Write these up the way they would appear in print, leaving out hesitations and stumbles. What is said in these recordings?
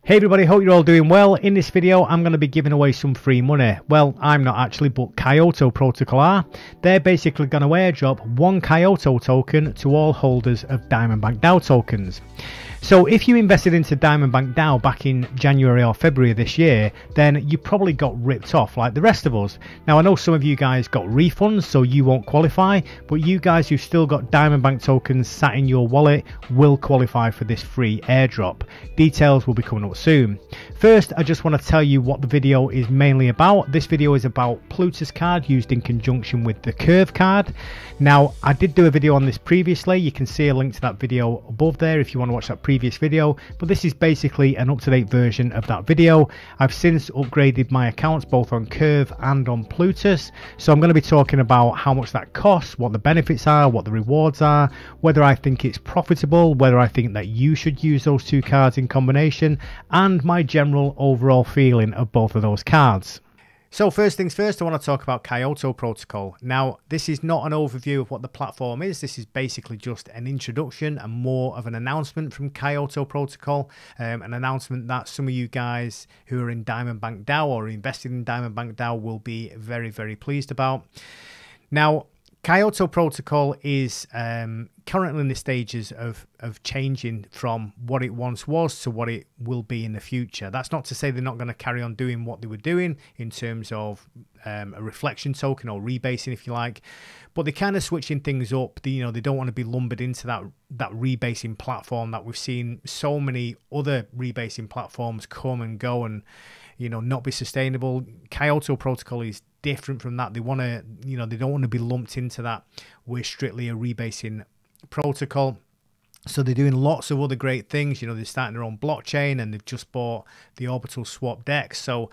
Hey everybody, hope you're all doing well. In this video, I'm going to be giving away some free money. Well, I'm not actually, but Kyoto Protocol are. They're basically going to airdrop one Kyoto token to all holders of Diamond Bank Dao tokens. So if you invested into Diamond Bank Dao back in January or February of this year, then you probably got ripped off like the rest of us. Now I know some of you guys got refunds, so you won't qualify, but you guys who've still got Diamond Bank tokens sat in your wallet will qualify for this free airdrop. Details will be coming up soon. First, I just want to tell you what the video is mainly about. This video is about Plutus Card used in conjunction with the Curve Card. Now, I did do a video on this previously. You can see a link to that video above there if you want to watch that previous video, but this is basically an up-to-date version of that video. I've since upgraded my accounts both on Curve and on Plutus, so I'm going to be talking about how much that costs, what the benefits are, what the rewards are, whether I think it's profitable, whether I think that you should use those two cards in combination, and my general overall feeling of both of those cards. So first things first, I want to talk about Kyoto Protocol. Now, this is not an overview of what the platform is. This is basically just an introduction and more of an announcement from Kyoto Protocol. An announcement that some of you guys who are in Diamond Bank Dao or invested in Diamond Bank Dao will be very, very pleased about. Now, Kyoto Protocol is currently in the stages of changing from what it once was to what it will be in the future. That's not to say they're not going to carry on doing what they were doing in terms of a reflection token or rebasing, if you like, but they're kind of switching things up. They don't want to be lumbered into that rebasing platform that we've seen so many other rebasing platforms come and go and not be sustainable. Kyoto Protocol is different from that. They want to, they don't want to be lumped into that. We're strictly a rebasing protocol. So they're doing lots of other great things. They're starting their own blockchain and they've just bought the Orbital Swap DEX. So,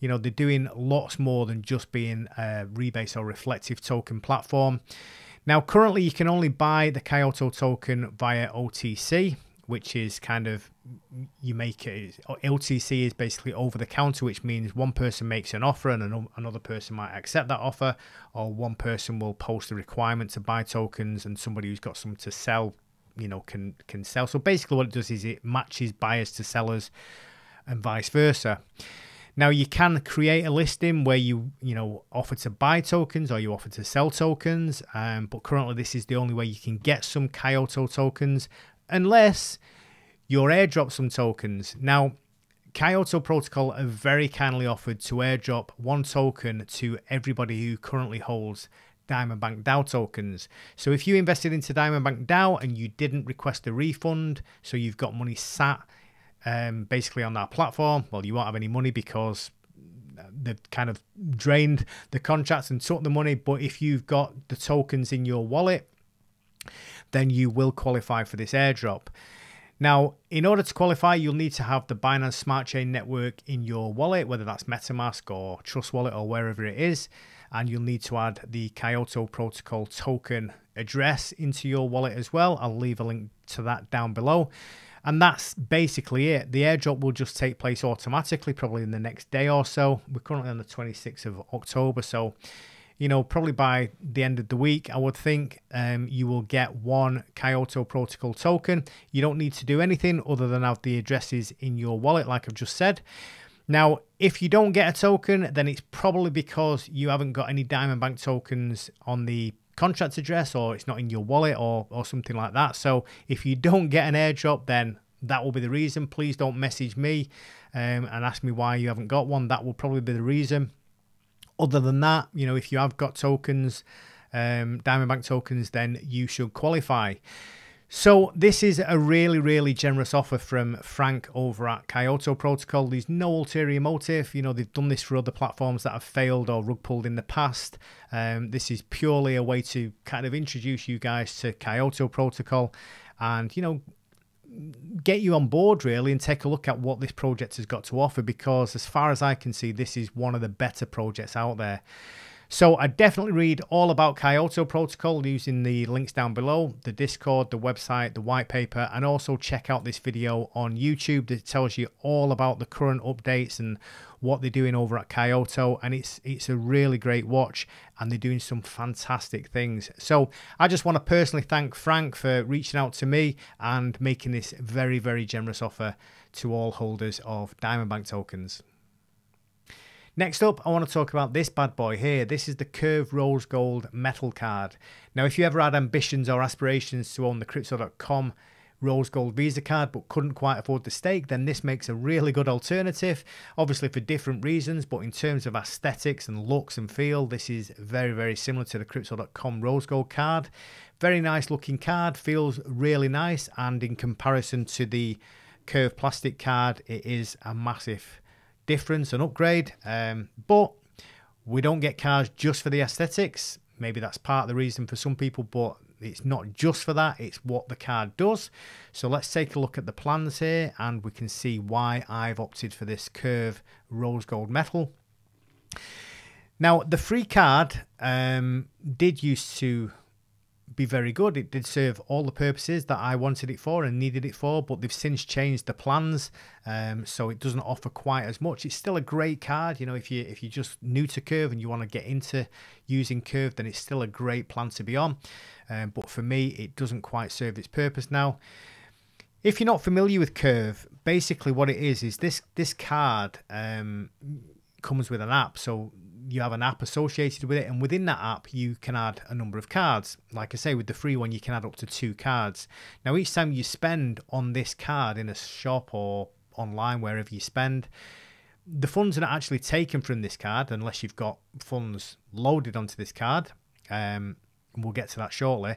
they're doing lots more than just being a rebase or reflective token platform. Now, currently you can only buy the Kyoto token via OTC, which is kind of, LTC is basically over the counter, which means one person makes an offer and another person might accept that offer, or one person will post a requirement to buy tokens and somebody who's got some to sell, can sell. So basically what it does is it matches buyers to sellers and vice versa. Now you can create a listing where you offer to buy tokens or you offer to sell tokens, but currently this is the only way you can get some Kyoto tokens unless you're airdrop some tokens. Now, Kyoto Protocol have very kindly offered to airdrop one token to everybody who currently holds Diamond Bank Dao tokens. So if you invested into Diamond Bank Dao and you didn't request a refund, so you've got money sat basically on that platform, well, you won't have any money because they've kind of drained the contracts and took the money. But if you've got the tokens in your wallet, then you will qualify for this airdrop. Now, in order to qualify, you'll need to have the Binance Smart Chain network in your wallet, whether that's MetaMask or Trust Wallet or wherever it is. And you'll need to add the Kyoto Protocol token address into your wallet as well. I'll leave a link to that down below. And that's basically it. The airdrop will just take place automatically, probably in the next day or so. We're currently on the 26th of October, so probably by the end of the week, I would think you will get one Kyoto Protocol token. You don't need to do anything other than have the addresses in your wallet, like I've just said. Now, if you don't get a token, then it's probably because you haven't got any Diamond Bank tokens on the contract address, or it's not in your wallet or something like that. So if you don't get an airdrop, then that will be the reason. Please don't message me and ask me why you haven't got one. That will probably be the reason. Other than that, if you have got tokens, Diamond Bank tokens, then you should qualify. So this is a really, really generous offer from Frank over at Kyoto Protocol. There's no ulterior motive. They've done this for other platforms that have failed or rug pulled in the past. This is purely a way to kind of introduce you guys to Kyoto Protocol and, get you on board really and take a look at what this project has got to offer, because as far as I can see, this is one of the better projects out there. So I definitely read all about Kyoto Protocol using the links down below, the Discord, the website, the white paper, and also check out this video on YouTube that tells you all about the current updates and what they're doing over at Kyoto. And it's a really great watch and they're doing some fantastic things. So I just want to personally thank Frank for reaching out to me and making this very, very generous offer to all holders of Diamond Bank tokens. Next up, I want to talk about this bad boy here. This is the Curve Rose Gold Metal Card. Now, if you ever had ambitions or aspirations to own the Crypto.com Rose Gold Visa card but couldn't quite afford the stake, then this makes a really good alternative, obviously for different reasons, but in terms of aesthetics and looks and feel, this is very, very similar to the Crypto.com Rose Gold card. Very nice looking card, feels really nice, and in comparison to the Curve plastic card, it is a massive difference and upgrade. But we don't get cards just for the aesthetics. Maybe that's part of the reason for some people, but it's not just for that, it's what the card does. So let's take a look at the plans here and we can see why I've opted for this Curve Rose Gold Metal. Now, the free card did used to be very good. It did serve all the purposes that I wanted it for and needed it for, but they've since changed the plans, so it doesn't offer quite as much. It's still a great card, you know, if you're just new to Curve and you want to get into using Curve, then it's still a great plan to be on, but for me it doesn't quite serve its purpose now. If you're not familiar with Curve, basically what it is this card comes with an app. So you have an app associated with it, and within that app you can add a number of cards. Like I say, with the free one you can add up to 2 cards. Now each time you spend on this card in a shop or online, wherever you spend, the funds are not actually taken from this card unless you've got funds loaded onto this card. We'll get to that shortly,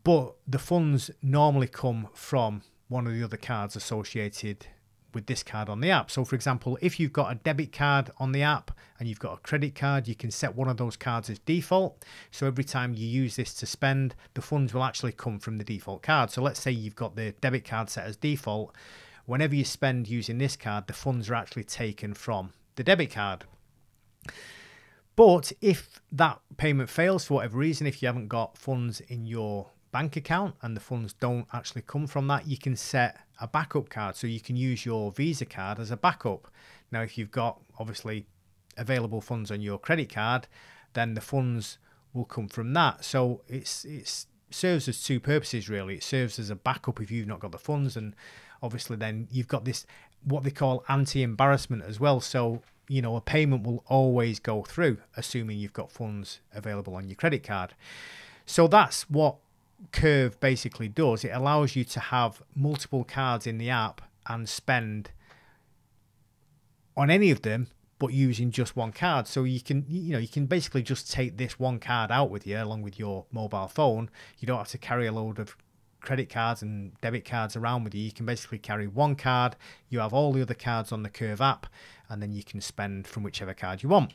but the funds normally come from one of the other cards associated with this card on the app. So for example, if you've got a debit card on the app and you've got a credit card, you can set one of those cards as default. So every time you use this to spend, the funds will actually come from the default card. So let's say you've got the debit card set as default. Whenever you spend using this card, the funds are actually taken from the debit card. But if that payment fails for whatever reason, if you haven't got funds in your bank account and the funds don't actually come from that, you can set a backup card, so you can use your Visa card as a backup. Now if you've got obviously available funds on your credit card, then the funds will come from that. So it serves as 2 purposes really. It serves as a backup if you've not got the funds, and obviously then you've got this what they call anti-embarrassment as well. So you know, a payment will always go through assuming you've got funds available on your credit card. So that's what Curve basically does. It allows you to have multiple cards in the app and spend on any of them but using just one card. So you can basically just take this one card out with you along with your mobile phone. You don't have to carry a load of credit cards and debit cards around with you. You can basically carry one card, you have all the other cards on the Curve app, and then you can spend from whichever card you want.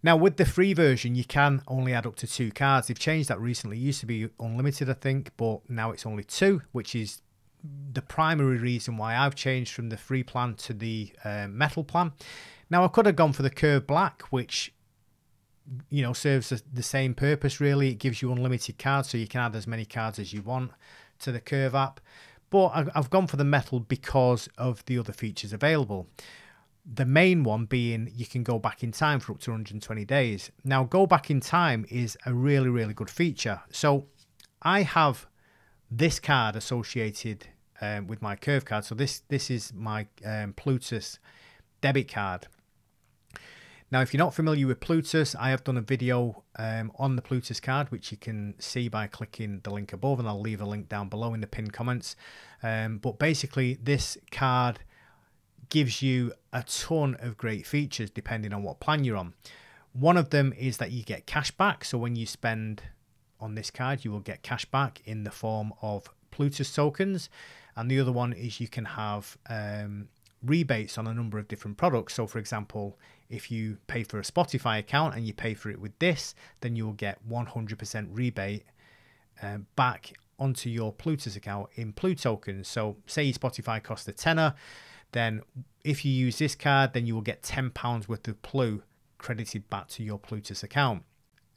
Now with the free version, you can only add up to 2 cards. They've changed that recently. It used to be unlimited, I think, but now it's only 2, which is the primary reason why I've changed from the free plan to the metal plan. Now I could have gone for the Curve Black, which you know serves the same purpose really. It gives you unlimited cards, so you can add as many cards as you want to the Curve app. But I've gone for the metal because of the other features available. The main one being you can go back in time for up to 120 days. Now, go back in time is a really, really good feature. So I have this card associated with my Curve card. So this is my Plutus Debit card. Now, if you're not familiar with Plutus, I have done a video on the Plutus card, which you can see by clicking the link above, and I'll leave a link down below in the pinned comments. But basically, this card gives you a ton of great features depending on what plan you're on. One of them is that you get cash back. So when you spend on this card, you will get cash back in the form of Plutus tokens. And the other one is you can have rebates on a number of different products. So for example, if you pay for a Spotify account and you pay for it with this, then you will get 100% rebate back onto your Plutus account in Plu tokens. So say your Spotify cost a tenner, then if you use this card, then you will get £10 worth of Plu credited back to your Plutus account.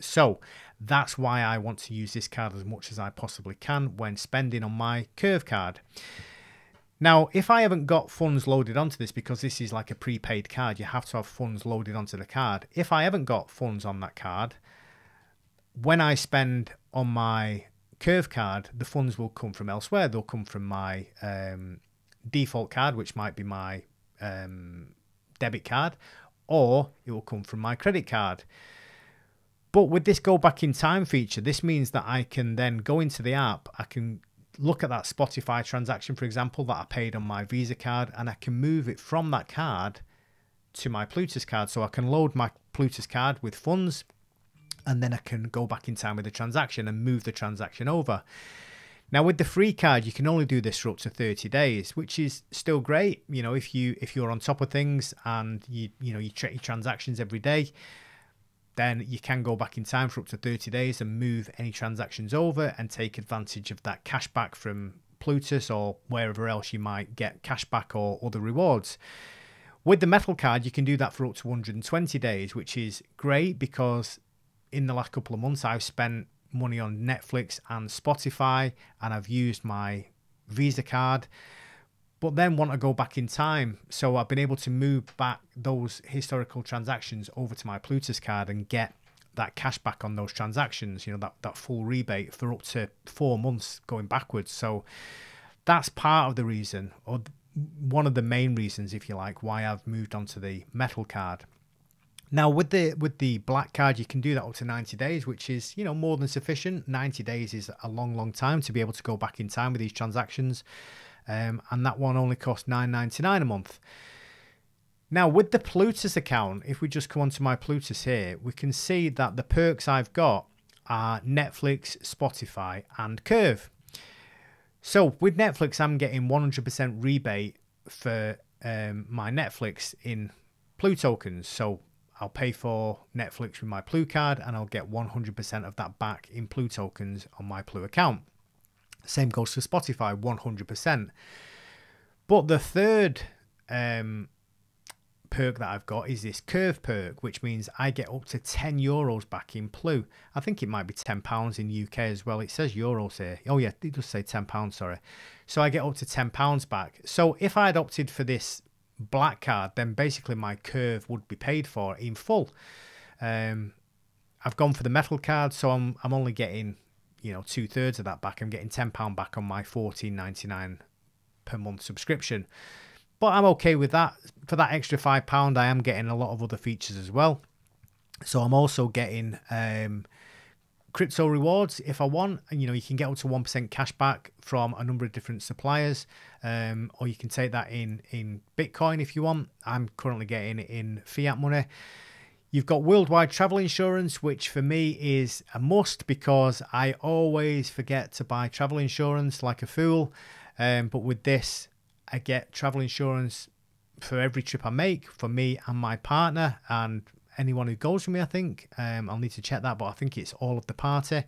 So that's why I want to use this card as much as I possibly can when spending on my Curve card. Now, if I haven't got funds loaded onto this, because this is like a prepaid card, you have to have funds loaded onto the card. If I haven't got funds on that card, when I spend on my Curve card, the funds will come from elsewhere. They'll come from my default card, which might be my debit card, or it will come from my credit card. But with this go back in time feature, this means that I can then go into the app, I can look at that Spotify transaction, for example, that I paid on my Visa card, and I can move it from that card to my Plutus card. So I can load my Plutus card with funds, and then I can go back in time with the transaction and move the transaction over. Now with the free card, you can only do this for up to 30 days, which is still great. You know, if you're on top of things and you check your transactions every day, then you can go back in time for up to 30 days and move any transactions over and take advantage of that cash back from Plutus or wherever else you might get cash back or other rewards. With the metal card, you can do that for up to 120 days, which is great because in the last couple of months, I've spent money on Netflix and Spotify, and I've used my Visa card, but then want to go back in time. So I've been able to move back those historical transactions over to my Plutus card and get that cash back on those transactions, you know, that full rebate for up to 4 months going backwards. So that's part of the reason, or one of the main reasons, if you like, why I've moved on to the metal card. Now with the black card, you can do that up to 90 days, which is, you know, more than sufficient. 90 days is a long time to be able to go back in time with these transactions. And that one only costs $9.99 a month. Now with the Plutus account, if we just come onto my Plutus here, we can see that the perks I've got are Netflix, Spotify and Curve. So with Netflix, I'm getting 100% rebate for my Netflix in Plutus tokens. So I'll pay for Netflix with my Plutus card and I'll get 100% of that back in Plutus tokens on my Plutus account. Same goes for Spotify, 100%. But the third perk that I've got is this Curve perk, which means I get up to €10 back in Plutus. I think it might be £10 in UK as well. It says euros here. Oh yeah, it does say £10, sorry. So I get up to £10 back. So if I had opted for this black card, then basically my Curve would be paid for in full. I've gone for the metal card, so I'm only getting, you know, 2/3 of that back. I'm getting £10 back on my $14.99 per month subscription. But I'm okay with that. For that extra £5, I am getting a lot of other features as well. So I'm also getting crypto rewards if I want. And, you know, you can get up to 1% cash back from a number of different suppliers. Or you can take that in Bitcoin if you want. I'm currently getting it in fiat money. You've got worldwide travel insurance, which for me is a must because I always forget to buy travel insurance like a fool. But with this, I get travel insurance for every trip I make for me and my partner and anyone who goes with me, I think. I'll need to check that, but I think it's all of the party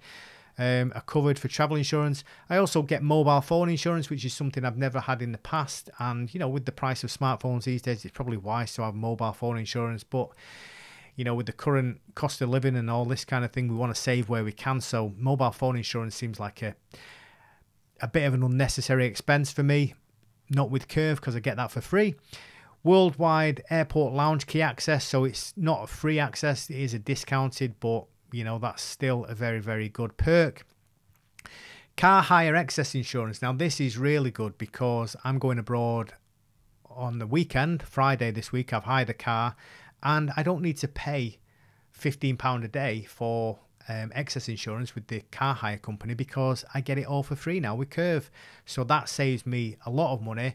are covered for travel insurance. I also get mobile phone insurance, which is something I've never had in the past. And, you know, with the price of smartphones these days, it's probably wise to have mobile phone insurance. But, you know, with the current cost of living and all this kind of thing, we want to save where we can. So mobile phone insurance seems like a bit of an unnecessary expense for me. Not with Curve because I get that for free. Worldwide airport lounge key access, so it's not a free access, it is a discounted, but you know, that's still a very good perk. Car hire excess insurance. Now this is really good because I'm going abroad on the weekend, Friday this week. I've hired a car and I don't need to pay £15 a day for excess insurance with the car hire company because I get it all for free now with Curve. So that saves me a lot of money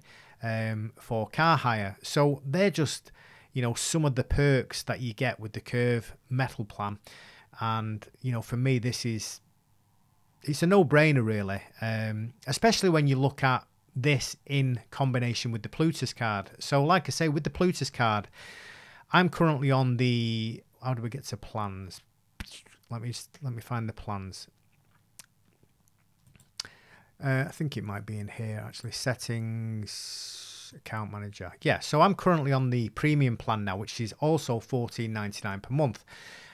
for car hire. So they're just, you know, some of the perks that you get with the Curve metal plan. And, you know, for me, it's a no-brainer really, especially when you look at this in combination with the Plutus card. So like I say, with the Plutus card, I'm currently on the, how do we get to plans? Let me find the plans. I think it might be in here actually. Settings, account manager. Yeah, so I'm currently on the premium plan now, which is also $14.99 per month.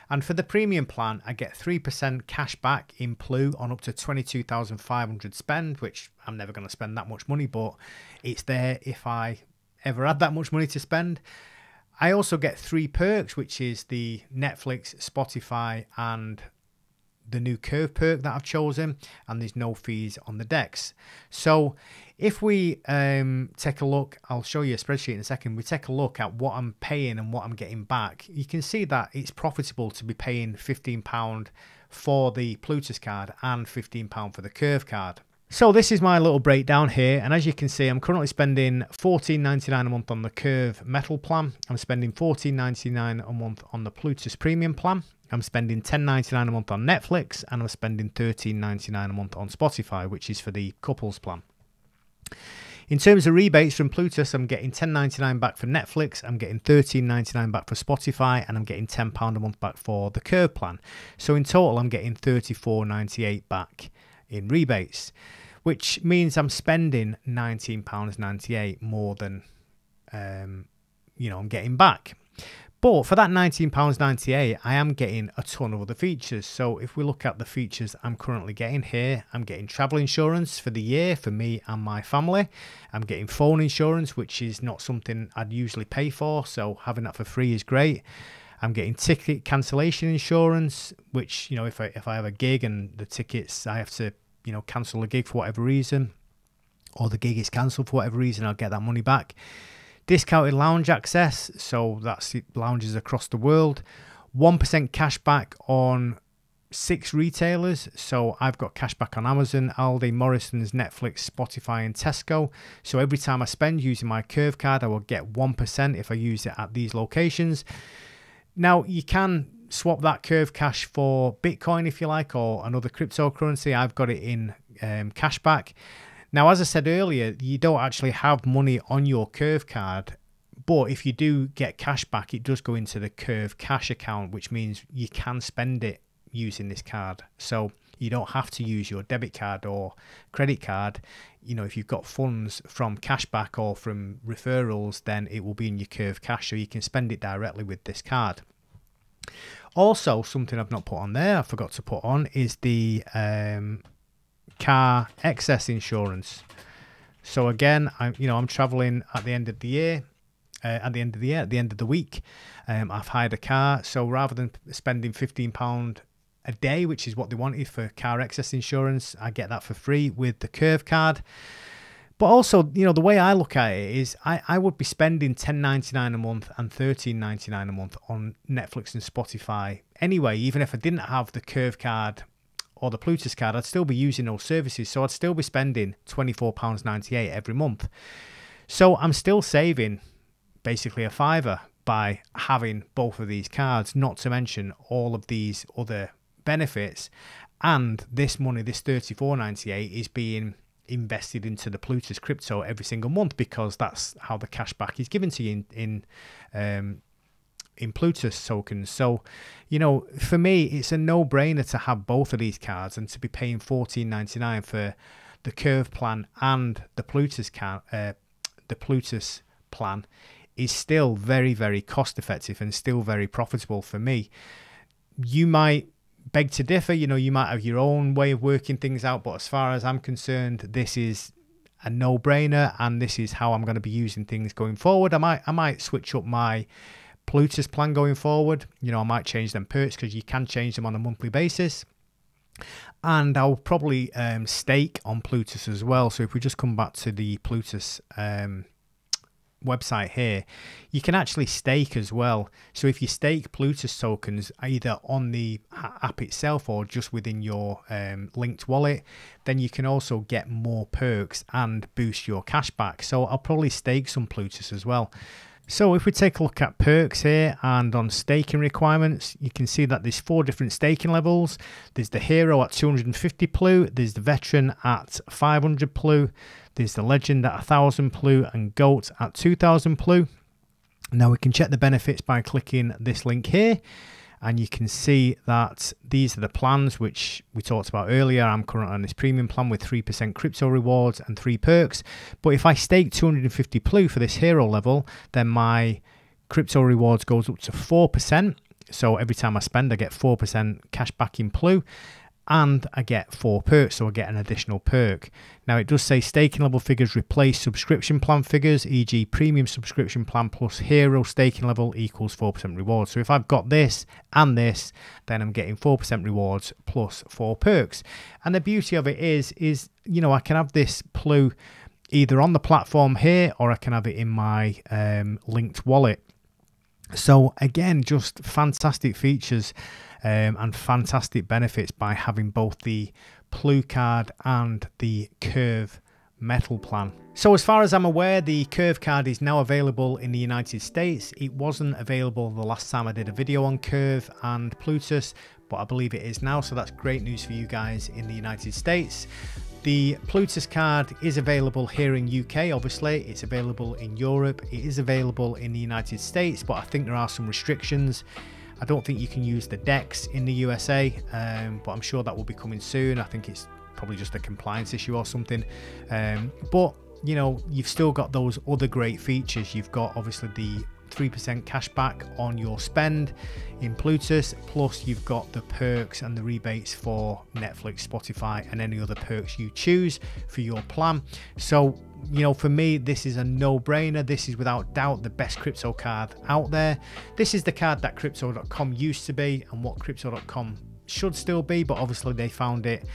And for the premium plan, I get 3% cash back in Plutus on up to 22,500 spend, which I'm never going to spend that much money, but it's there if I ever had that much money to spend. I also get 3 perks, which is the Netflix, Spotify, and the new Curve perk that I've chosen, and there's no fees on the decks. So If we take a look, I'll show you a spreadsheet in a second. We take a look at what I'm paying and what I'm getting back. You can see that it's profitable to be paying £15 for the Plutus card and £15 for the Curve card. So this is my little breakdown here, and as you can see, I'm currently spending $14.99 a month on the Curve Metal plan. I'm spending $14.99 a month on the Plutus Premium plan. I'm spending $10.99 a month on Netflix, and I'm spending $13.99 a month on Spotify, which is for the couples plan. In terms of rebates from Plutus, I'm getting $10.99 back for Netflix, I'm getting $13.99 back for Spotify, and I'm getting £10 a month back for the Curve plan. So in total, I'm getting $34.98 back in rebates, which means I'm spending £19.98 more than I'm getting back. But for that £19.98, I am getting a ton of other features. So if we look at the features I'm currently getting here, I'm getting travel insurance for the year for me and my family. I'm getting phone insurance, which is not something I'd usually pay for, so having that for free is great. I'm getting ticket cancellation insurance, which, if I have a gig and the tickets, I have to, cancel a gig for whatever reason, or the gig is cancelled for whatever reason, I'll get that money back. Discounted lounge access, so that's lounges across the world. 1% cash back on 6 retailers, so I've got cash back on Amazon, Aldi, Morrison's, Netflix, Spotify and Tesco. So every time I spend using my Curve card, I will get 1% if I use it at these locations. Now, you can swap that Curve cash for Bitcoin if you like, or another cryptocurrency. I've got it in cashback. Now, as I said earlier, you don't actually have money on your Curve card, but if you do get cash back, it does go into the Curve cash account, which means you can spend it using this card. So you don't have to use your debit card or credit card. If you've got funds from cashback or from referrals, then it will be in your Curve cash, so you can spend it directly with this card. Also, something I've not put on there, I forgot to put on, is the car excess insurance. So again, I'm traveling at the end of the year, at the end of the week. I've hired a car, so rather than spending £15 a day, which is what they wanted for car excess insurance, I get that for free with the Curve card. But also, the way I look at it is I would be spending $10.99 a month and $13.99 a month on Netflix and Spotify anyway. Even if I didn't have the Curve card or the Plutus card, I'd still be using those services, so I'd still be spending £24.98 every month. So I'm still saving basically a fiver by having both of these cards, not to mention all of these other benefits. And this money, this $34.98, is being invested into the Plutus crypto every single month, because that's how the cashback is given to you in Plutus tokens. So, for me, it's a no-brainer to have both of these cards, and to be paying $14.99 for the Curve plan and the Plutus plan is still very, very cost-effective and still very profitable for me. You might beg to differ, you might have your own way of working things out, but as far as I'm concerned, this is a no-brainer, and this is how I'm going to be using things going forward. I might switch up my Plutus plan going forward. I might change them perks, because you can change them on a monthly basis, and I'll probably stake on Plutus as well. So if we just come back to the Plutus website here, you can actually stake as well. So if you stake Plutus tokens either on the app itself or just within your linked wallet, then you can also get more perks and boost your cash back. So I'll probably stake some Plutus as well. So if we take a look at perks here and on staking requirements, you can see that there's 4 different staking levels. There's the Hero at 250 Plu, there's the Veteran at 500 Plu, there's the Legend at 1000 Plu, and Goat at 2000 Plu. Now we can check the benefits by clicking this link here, and you can see that these are the plans which we talked about earlier. I'm currently on this premium plan with 3% crypto rewards and 3 perks. But if I stake 250 Plu for this hero level, then my crypto rewards goes up to 4%. So every time I spend, I get 4% cash back in Plu, and I get 4 perks, so I get an additional perk. Now it does say staking level figures replace subscription plan figures, e.g. premium subscription plan plus hero staking level equals 4% rewards. So if I've got this and this, then I'm getting 4% rewards plus 4 perks. And the beauty of it is I can have this Plu either on the platform here, or I can have it in my linked wallet. So again, just fantastic features and fantastic benefits by having both the Plutus card and the Curve metal plan. So as far as I'm aware, the Curve card is now available in the United States. It wasn't available the last time I did a video on Curve and Plutus, but I believe it is now, so that's great news for you guys in the United States. The Plutus card is available here in UK, obviously. It's available in Europe. It is available in the United States, but I think there are some restrictions. I don't think you can use the DEX in the USA, but I'm sure that will be coming soon. I think it's probably just a compliance issue or something. But, you know, you've still got those other great features. You've got, obviously, the 3% cash back on your spend in Plutus, plus you've got the perks and the rebates for Netflix, Spotify, and any other perks you choose for your plan. So, you know, for me, this is a no-brainer. This is without doubt the best crypto card out there. This is the card that Crypto.com used to be and what Crypto.com should still be, but obviously they found it,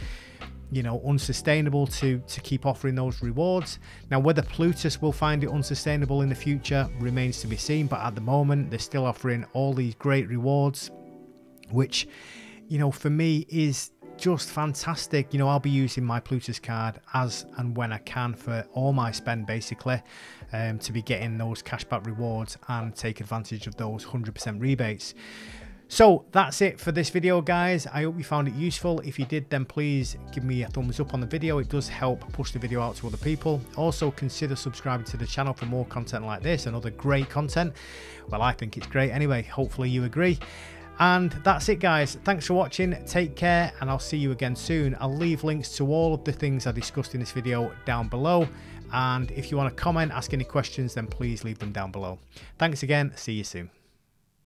you know, unsustainable to keep offering those rewards. Now, whether Plutus will find it unsustainable in the future remains to be seen, but at the moment they're still offering all these great rewards, which, you know, for me is just fantastic. You know, I'll be using my Plutus card as and when I can for all my spend, basically, to be getting those cashback rewards and take advantage of those 100% rebates. So that's it for this video, guys. I hope you found it useful. If you did, then please give me a thumbs up on the video. It does help push the video out to other people. Also, consider subscribing to the channel for more content like this and other great content. Well, I think it's great anyway. Hopefully you agree. And that's it, guys. Thanks for watching. Take care, and I'll see you again soon. I'll leave links to all of the things I discussed in this video down below. And if you want to comment, ask any questions, then please leave them down below. Thanks again. See you soon.